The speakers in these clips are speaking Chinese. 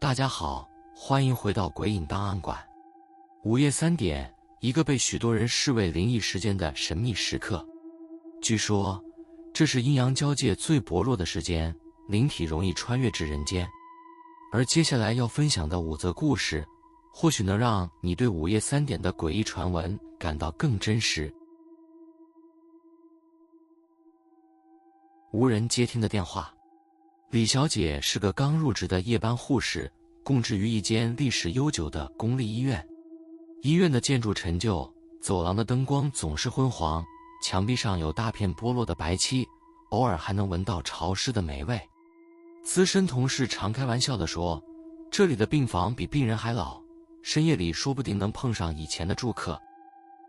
大家好，欢迎回到鬼影档案馆。午夜3点，一个被许多人视为灵异事件的神秘时刻。据说，这是阴阳交界最薄弱的时间，灵体容易穿越至人间。而接下来要分享的5则故事，或许能让你对午夜3点的诡异传闻感到更真实。无人接听的电话。李小姐是个刚入职的夜班护士，供职于一间历史悠久的公立医院。医院的建筑陈旧，走廊的灯光总是昏黄，墙壁上有大片剥落的白漆，偶尔还能闻到潮湿的霉味。资深同事常开玩笑地说，这里的病房比病人还老，深夜里说不定能碰上以前的住客。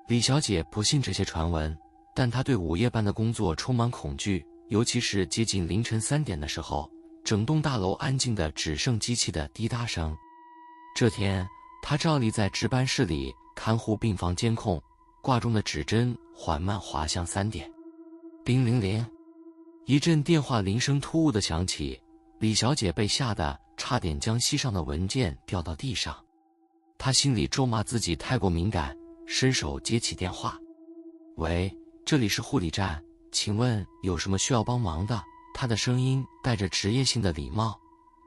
李小姐不信这些传闻，但她对午夜班的工作充满恐惧，尤其是接近凌晨3点的时候，整栋大楼安静的只剩机器的滴答声。这天，她照例在值班室里看护病房监控，挂钟的指针缓慢滑向3点。叮铃铃，一阵电话铃声突兀地响起，李小姐被吓得差点将膝上的文件掉到地上。她心里咒骂自己太过敏感，伸手接起电话。喂，这里是护理站，请问有什么需要帮忙的？他的声音带着职业性的礼貌，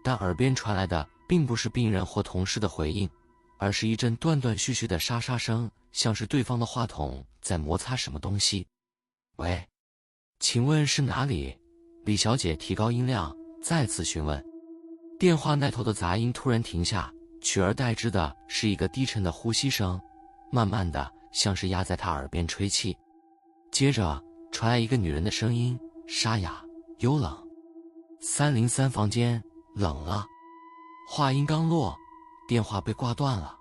但耳边传来的并不是病人或同事的回应，而是一阵断断续续的沙沙声，像是对方的话筒在摩擦什么东西。喂，请问是哪里？李小姐提高音量，再次询问。电话那头的杂音突然停下，取而代之的是一个低沉的呼吸声，慢慢的，像是压在她耳边吹气。接着传来一个女人的声音，沙哑幽冷。303房间，冷了。话音刚落，电话被挂断了。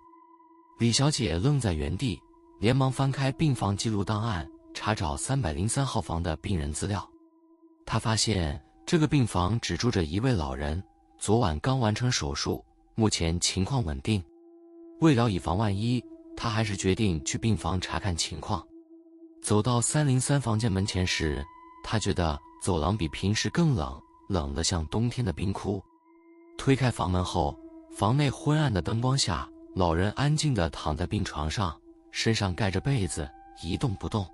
李小姐愣在原地，连忙翻开病房记录档案，查找303号房的病人资料。她发现这个病房只住着一位老人，昨晚刚完成手术，目前情况稳定。为了以防万一，她还是决定去病房查看情况。走到303房间门前时，她觉得走廊比平时更冷，冷得像冬天的冰窟。推开房门后，房内昏暗的灯光下，老人安静地躺在病床上，身上盖着被子，一动不动。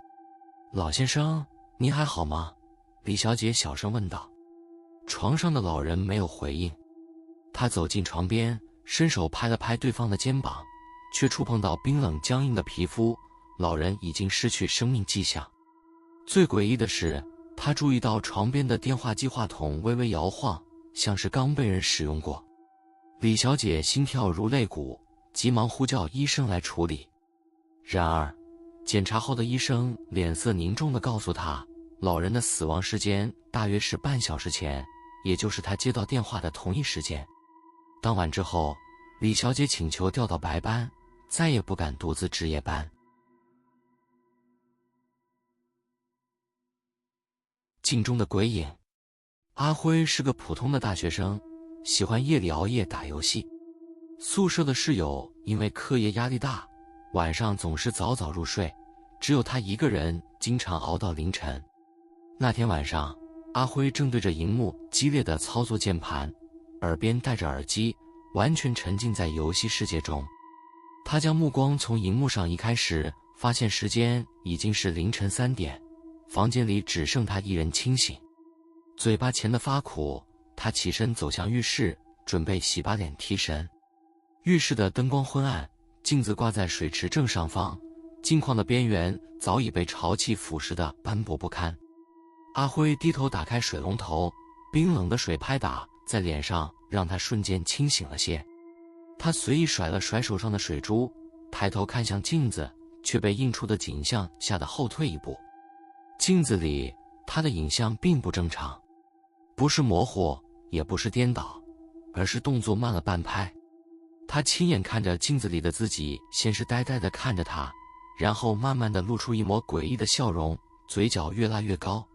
老先生，您还好吗？李小姐小声问道。床上的老人没有回应。她走进床边，伸手拍了拍对方的肩膀，却触碰到冰冷僵硬的皮肤，老人已经失去生命迹象。最诡异的是，他注意到床边的电话机话筒微微摇晃，像是刚被人使用过。李小姐心跳如肋骨，急忙呼叫医生来处理。然而，检查后的医生脸色凝重地告诉她，老人的死亡时间大约是半小时前，也就是她接到电话的同一时间。当晚之后，李小姐请求调到白班，再也不敢独自值夜班。镜中的鬼影。阿辉是个普通的大学生，喜欢夜里熬夜打游戏。宿舍的室友因为课业压力大，晚上总是早早入睡，只有他一个人经常熬到凌晨。那天晚上，阿辉正对着荧幕激烈地操作键盘，耳边戴着耳机，完全沉浸在游戏世界中。他将目光从荧幕上移开时，发现时间已经是凌晨3点，房间里只剩他一人清醒。嘴巴钳得发苦，他起身走向浴室，准备洗把脸提神。浴室的灯光昏暗，镜子挂在水池正上方，镜框的边缘早已被潮气腐蚀得斑驳不堪。阿辉低头打开水龙头，冰冷的水拍打在脸上，让他瞬间清醒了些。他随意甩了甩手上的水珠，抬头看向镜子，却被映出的景象吓得后退一步。镜子里，他的影像并不正常，不是模糊，也不是颠倒，而是动作慢了半拍。他亲眼看着镜子里的自己，先是呆呆地看着他，然后慢慢地露出一抹诡异的笑容，嘴角越拉越高，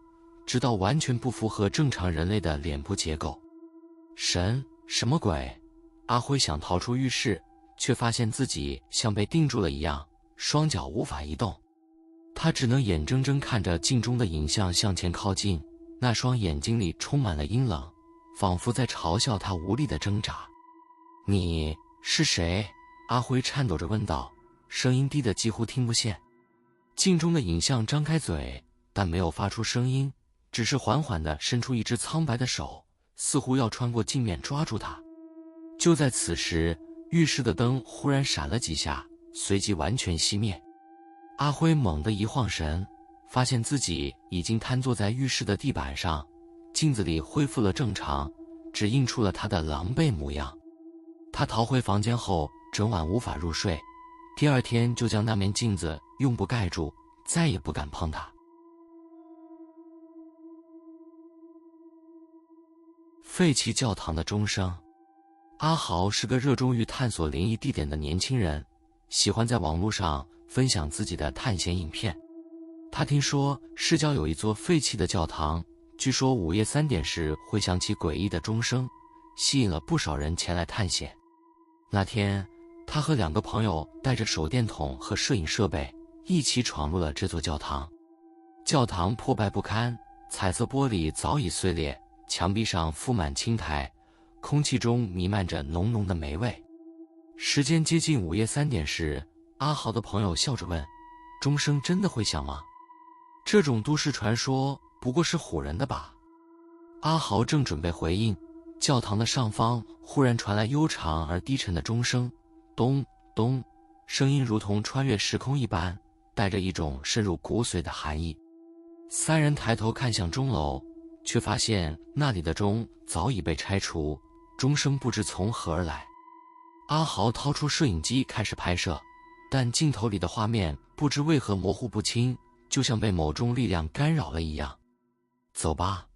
直到完全不符合正常人类的脸部结构。神，什么鬼？阿辉想逃出浴室，却发现自己像被定住了一样，双脚无法移动。他只能眼睁睁看着镜中的影像向前靠近，那双眼睛里充满了阴冷，仿佛在嘲笑他无力的挣扎。你是谁？阿辉颤抖着问道，声音低得几乎听不见。镜中的影像张开嘴，但没有发出声音，只是缓缓地伸出一只苍白的手，似乎要穿过镜面抓住他。就在此时，浴室的灯忽然闪了几下，随即完全熄灭。阿辉猛地一晃神，发现自己已经瘫坐在浴室的地板上，镜子里恢复了正常，只映出了他的狼狈模样。他逃回房间后，整晚无法入睡，第二天就将那面镜子用布盖住，再也不敢碰它。废弃教堂的钟声。阿豪是个热衷于探索灵异地点的年轻人，喜欢在网络上分享自己的探险影片。他听说市郊有一座废弃的教堂，据说午夜3点时会响起诡异的钟声，吸引了不少人前来探险。那天，他和2个朋友带着手电筒和摄影设备，一起闯入了这座教堂。教堂破败不堪，彩色玻璃早已碎裂，墙壁上覆满青苔，空气中弥漫着浓浓的霉味。时间接近午夜3点时，阿豪的朋友笑着问：“钟声真的会响吗？这种都市传说不过是唬人的吧？”阿豪正准备回应，教堂的上方忽然传来悠长而低沉的钟声，咚咚，声音如同穿越时空一般，带着一种深入骨髓的寒意。3人抬头看向钟楼，却发现那里的钟早已被拆除，钟声不知从何而来。阿豪掏出摄影机开始拍摄，但镜头里的画面不知为何模糊不清，就像被某种力量干扰了一样。走吧，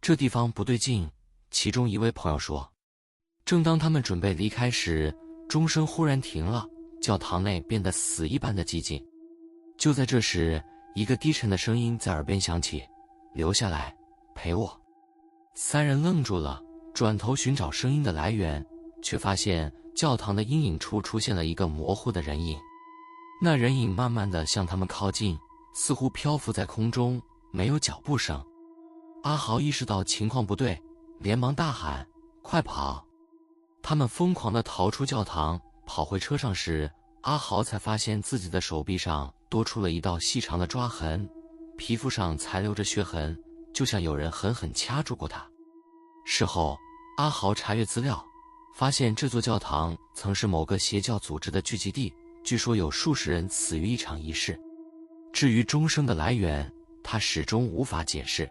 这地方不对劲，其中一位朋友说。正当他们准备离开时，钟声忽然停了，教堂内变得死一般的寂静。就在这时，一个低沉的声音在耳边响起：“留下来，陪我。”3人愣住了，转头寻找声音的来源，却发现教堂的阴影处出现了一个模糊的人影。那人影慢慢地向他们靠近，似乎漂浮在空中，没有脚步声。阿豪意识到情况不对，连忙大喊：“快跑！”他们疯狂地逃出教堂，跑回车上时，阿豪才发现自己的手臂上多出了一道细长的抓痕，皮肤上残留着血痕，就像有人狠狠掐住过他。事后，阿豪查阅资料，发现这座教堂曾是某个邪教组织的聚集地，据说有数十人死于一场仪式。至于钟声的来源，他始终无法解释。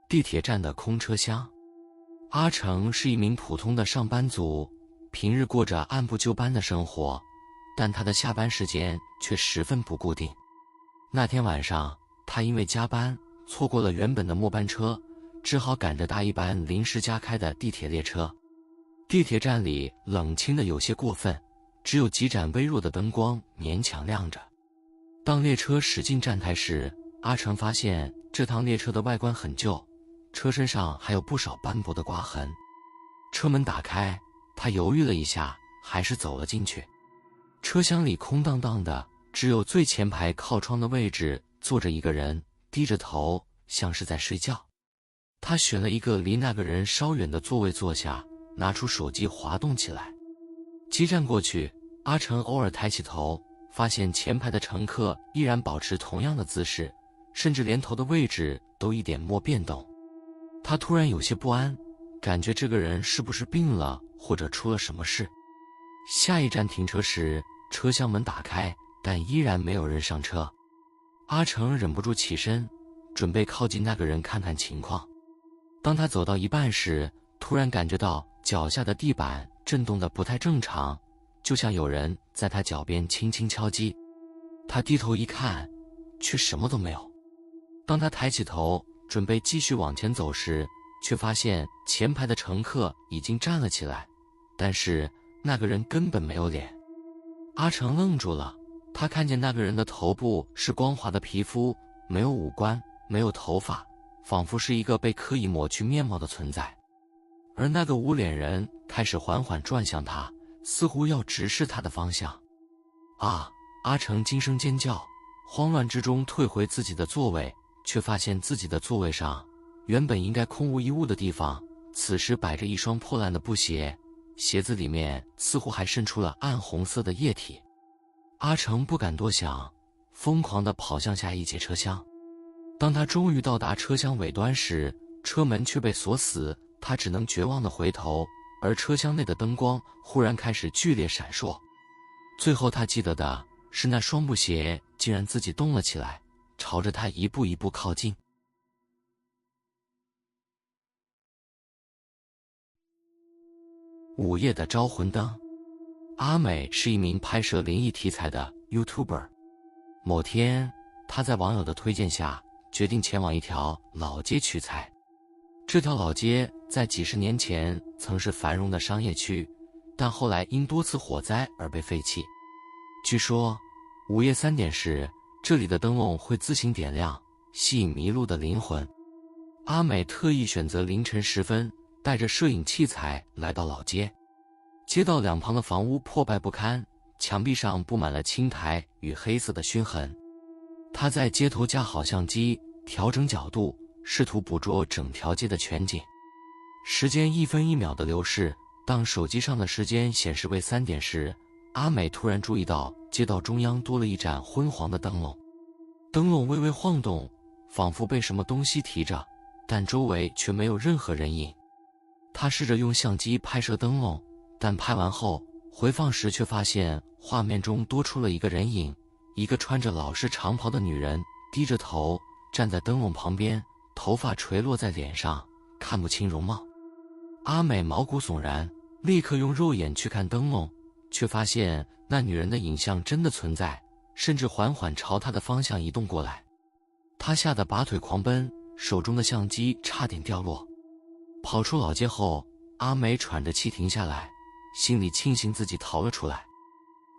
地铁站的空车厢。阿成是一名普通的上班族，平日过着按部就班的生活，但他的下班时间却十分不固定。那天晚上，他因为加班错过了原本的末班车，只好赶着搭一班临时加开的地铁列车。地铁站里冷清的有些过分，只有几盏微弱的灯光勉强亮着。当列车驶进站台时，阿成发现这趟列车的外观很旧，车身上还有不少斑驳的刮痕。车门打开，他犹豫了一下，还是走了进去。车厢里空荡荡的，只有最前排靠窗的位置坐着一个人，低着头，像是在睡觉。他选了一个离那个人稍远的座位坐下，拿出手机滑动起来。几站过去，阿成偶尔抬起头，发现前排的乘客依然保持同样的姿势，甚至连头的位置都一点没变动。他突然有些不安，感觉这个人是不是病了，或者出了什么事。下一站停车时，车厢门打开，但依然没有人上车。阿成忍不住起身，准备靠近那个人看看情况。当他走到一半时，突然感觉到脚下的地板震动得不太正常，就像有人在他脚边轻轻敲击。他低头一看，却什么都没有。当他抬起头准备继续往前走时，却发现前排的乘客已经站了起来，但是那个人根本没有脸。阿成愣住了，他看见那个人的头部是光滑的皮肤，没有五官，没有头发，仿佛是一个被刻意抹去面貌的存在。而那个无脸人开始缓缓转向他，似乎要直视他的方向。啊！阿成惊声尖叫，慌乱之中退回自己的座位，却发现自己的座位上原本应该空无一物的地方，此时摆着一双破烂的布鞋，鞋子里面似乎还渗出了暗红色的液体。阿成不敢多想，疯狂地跑向下一节车厢。当他终于到达车厢尾端时，车门却被锁死，他只能绝望地回头，而车厢内的灯光忽然开始剧烈闪烁。最后他记得的是那双布鞋竟然自己动了起来，朝着他一步一步靠近。午夜的招魂灯。阿美是一名拍摄灵异题材的 YouTuber。某天，她在网友的推荐下，决定前往一条老街取材。这条老街在几十年前曾是繁荣的商业区，但后来因多次火灾而被废弃。据说，午夜3点时，这里的灯笼会自行点亮，吸引迷路的灵魂。阿美特意选择凌晨时分，带着摄影器材来到老街。街道两旁的房屋破败不堪，墙壁上布满了青苔与黑色的熏痕。他在街头架好相机，调整角度，试图捕捉整条街的全景。时间一分一秒的流逝，当手机上的时间显示为3点时，阿美突然注意到街道中央多了一盏昏黄的灯笼。灯笼微微晃动，仿佛被什么东西提着，但周围却没有任何人影。他试着用相机拍摄灯笼，但拍完后回放时却发现画面中多出了一个人影，一个穿着老式长袍的女人，低着头站在灯笼旁边，头发垂落在脸上，看不清容貌。阿美毛骨悚然，立刻用肉眼去看灯笼，却发现那女人的影像真的存在，甚至缓缓朝她的方向移动过来。她吓得拔腿狂奔，手中的相机差点掉落。跑出老街后，阿美喘着气停下来，心里庆幸自己逃了出来。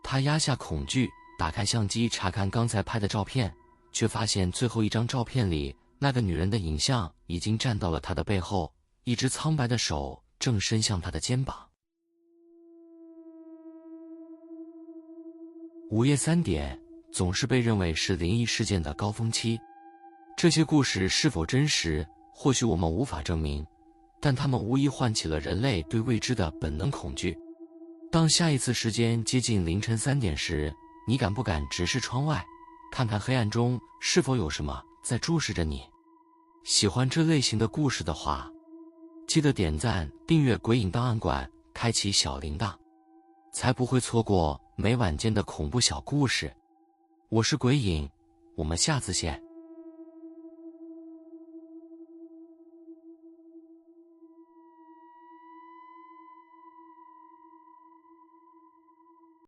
她压下恐惧，打开相机查看刚才拍的照片，却发现最后一张照片里那个女人的影像已经站到了她的背后，一只苍白的手正伸向她的肩膀。午夜3点总是被认为是灵异事件的高峰期，这些故事是否真实，或许我们无法证明，但它们无疑唤起了人类对未知的本能恐惧。当下一次时间接近凌晨3点时，你敢不敢直视窗外，看看黑暗中是否有什么在注视着你？喜欢这类型的故事的话，记得点赞、订阅鬼影档案馆，开启小铃铛，才不会错过每晚间的恐怖小故事。我是鬼影，我们下次见。